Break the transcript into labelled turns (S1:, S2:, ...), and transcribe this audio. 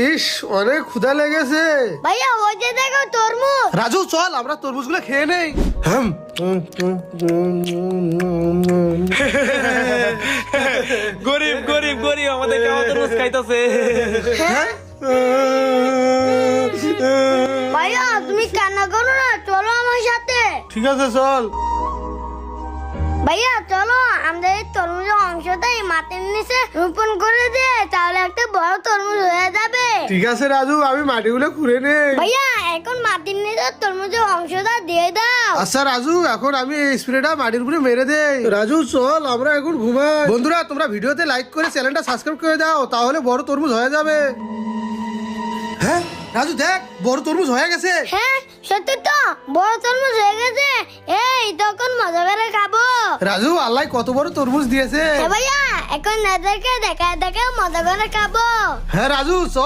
S1: ইস অনেক ক্ষুধা লেগেছে।
S2: ভাইয়া ওই যে দেখো তরমুজ।
S1: রাজু চল আমরা তরমুজগুলো খেয়ে নেই।
S3: গরিব গরিব গরিব আমাদের কেমন তরমুজ খাইতেছে।
S2: ভাইয়া তুমি কান্না করো না, চলো আমার সাথে।
S1: ঠিক আছে চল।
S2: ভাইয়া চলো আমাদের এই তরমুজের অংশটা এই মাটির নিচে রোপণ করে দে, তাহলে একটা বড় তরমুজ হয়ে যাবে।
S1: ঠিক আছে রাজু আমি মাটিগুলো খুঁড়ে নেই।
S2: ভাইয়া এখন মাটির নিচে তরমুজের অংশটা দিয়ে দাও।
S1: আচ্ছা রাজু এখন আমি এই স্প্রেটা মাটির উপরে মেরে দেই। রাজু চল আমরা এখন ঘুমাই। বন্ধুরা তোমরা ভিডিওতে লাইক করে চ্যানেলটা সাবস্ক্রাইব করে দাও, তাহলে বড় তরমুজ হয়ে যাবে। হ্যাঁ রাজু দেখ বড় তরমুজ হয়ে গেছে।
S2: হ্যাঁ সত্যি তো বড় তরমুজ হয়ে গেছে। এই তখন মজা করে খাবো।
S1: রাজু আল্লাহ কত বড় তরমুজ দিয়েছে।
S2: হ্যাঁ ভাইয়া এখন এদেরকে দেখা দেখা মজা করে খাবো।
S1: হ্যাঁ রাজু চল।